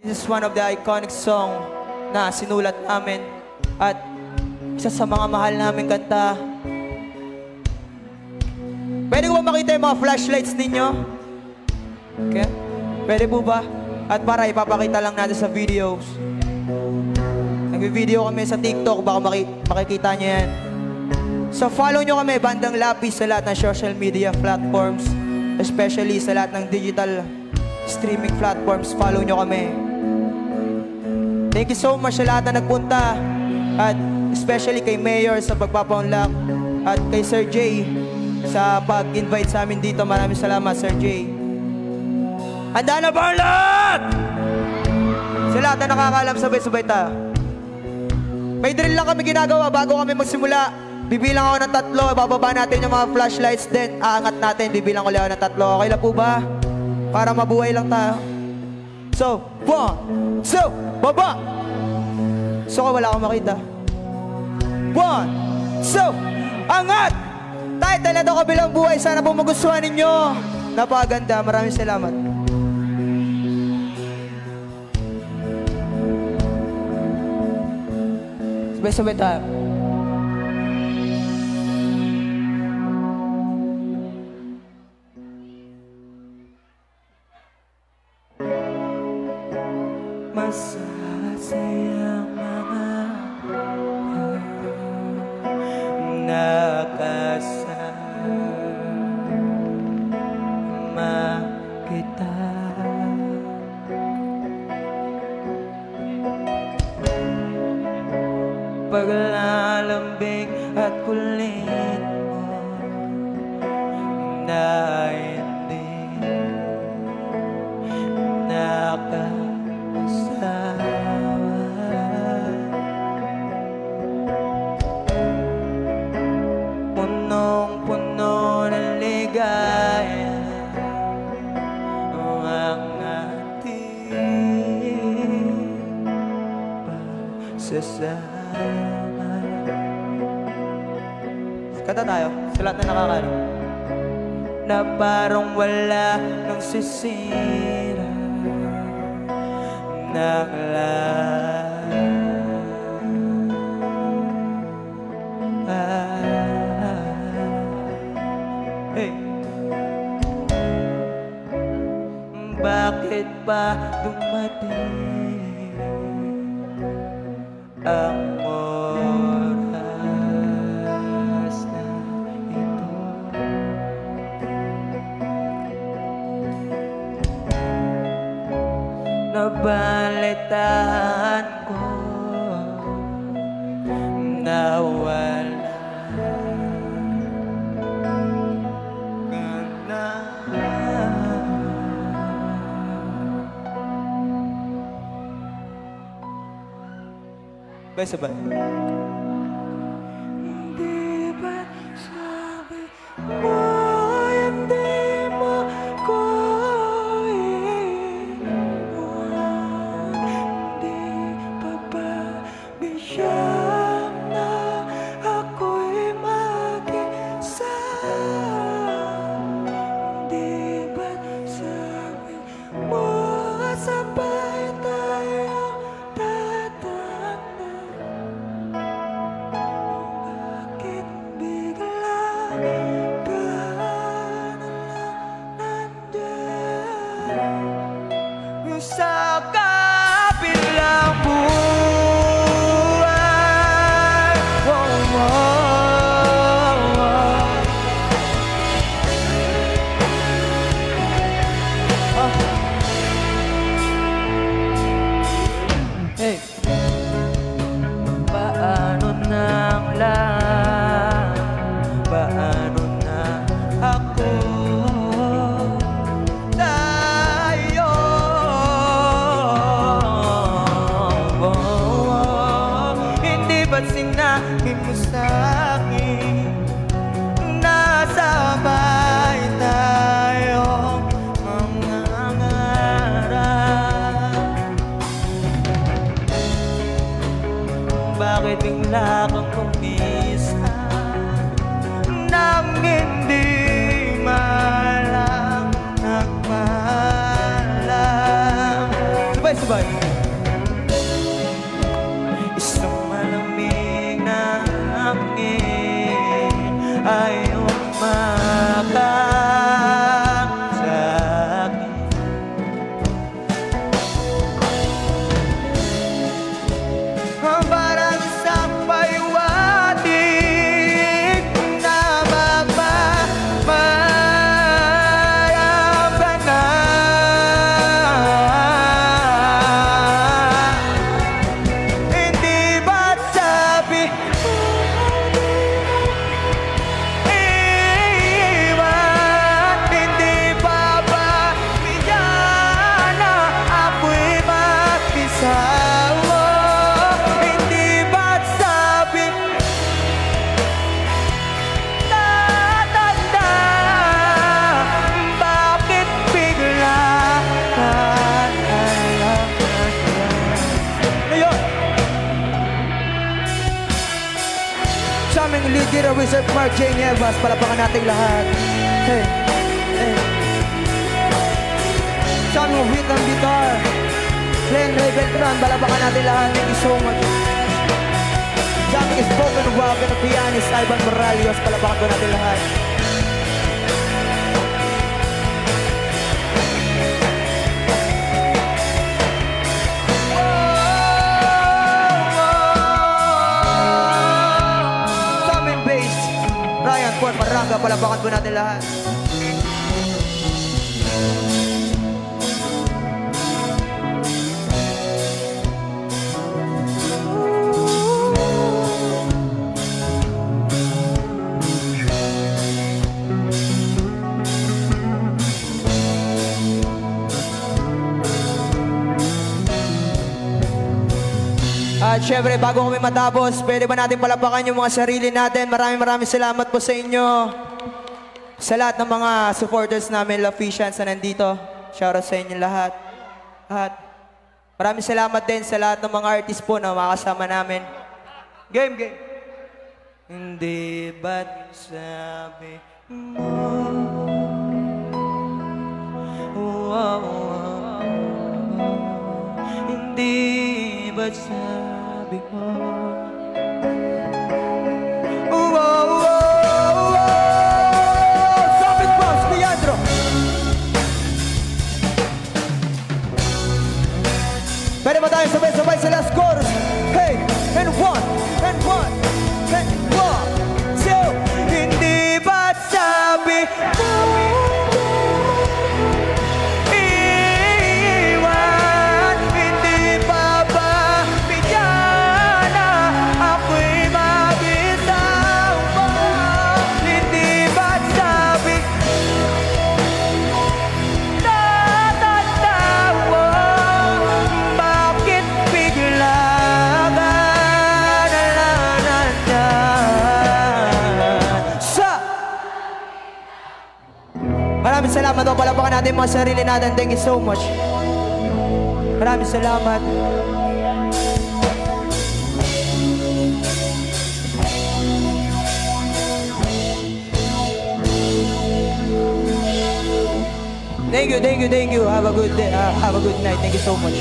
This is one of the iconic song na sinulat namin at isa sa mga mahal namin kanta. Pwede ko ba makita yung mga flashlights ninyo? Okay? Pwede po ba? At para ipapakita lang natin sa videos. Nag-video kami sa TikTok, baka makikita nyo yan. So follow nyo kami, Bandang Lapis, sa lahat ng social media platforms, especially sa lahat ng digital streaming platforms. Follow nyo kami. Thank you so much sa lahat na nagpunta, at especially kay Mayor sa pagpapaunlak, at kay Sir Jay sa pag-invite sa amin dito. Maraming salamat, Sir Jay. Handa na ba ang lahat? Sa lahat na nakakalam, sabay-sabay ta. May drill lang kami ginagawa bago kami magsimula. Bibilang ako ng 3, bababa natin yung mga flashlights, then aangat natin, bibilang ulit ako ng 3. Okay lang po ba? Para mabuhay lang tayo. So, 1, 2, baba! So, wala akong makita. 1, 2, angat! Title na ito, Kabilang Buhay. Sana po magustuhan ninyo. Napakaganda. Maraming salamat. Sabay-sabay tayo. Masasayang mga nakasama kita. Paglalambing at kulit mo na hindi punong-puno ng ligaya ang ating pagsasama. Kanta tayo, sa lahat na nakakano. Na parang wala nang sisira ng hey. Bakit ba dumating ang oras na ito? Nabalitaan ko na wala ka na. Sabay-sabay. Hindi ba sabi mo hindi mo ko iwan? Hindi pa ba bisyang na ako'y mag-isa? Hindi ba sabi mo sabay tayong tatanda? Bakit bigla ka na lang nandyan sa kabilang buhay? Oh, oh, oh. Oh. Hey. Paano nang lang? Paano na ako? Tayo. Hindi ba't sinabi mo sa'kin nasabay tayo mangangarap? Bakit bigla kang kumisa nang hindi malang nagpaalam? Sabay, sabay. Isang malamig na hangin ay umakap sa akin. Parang isang paywating na mapaparampanan. Hindi ba't sabi iwan? Hindi pa ba bigyan na ako'y magkasama? Hindi ba't sabi tatanda? Bakit bigla ka ngayon? Sa aming lead guitar wizard Mark J. Nievas, palapakan natin lahat. Hey, hey. Sa aming rhythm guitar Glenn Ravenbrand, palapakan natin lahat. Thank you so much. Sa aming spoken word na pianist Ivan Morales, palapakan ko natin lahat. Sa aming bass Ryan Ford Maranga, palapakan ko natin lahat. At syempre, bago kami matapos, pwede ba natin palapakan yung mga sarili natin? Maraming salamat po sa inyo. Sa lahat ng mga supporters namin, Lofficians na nandito. Shoutout sa inyo lahat. At maraming salamat din sa lahat ng mga artist po na makasama namin. Game. Hindi ba't sabi mo? Hindi ba't sabi mo? Sabit boss, Leandro! Pwede ba tayo sabay-sabay sa last chorus? Hey! And one, and one, and one, two. Hindi ba't sabi mo? Iwan, hindi pa ba bigyan na ako'y mag-isama? Hindi ba't sabi tatanda mo? Bakit bigla ka nalanandyan? Maraming salamat o palapakan natin mga sarili natin. Thank you so much. Maraming salamat. Thank you. Have a good day. Have a good night. Thank you so much.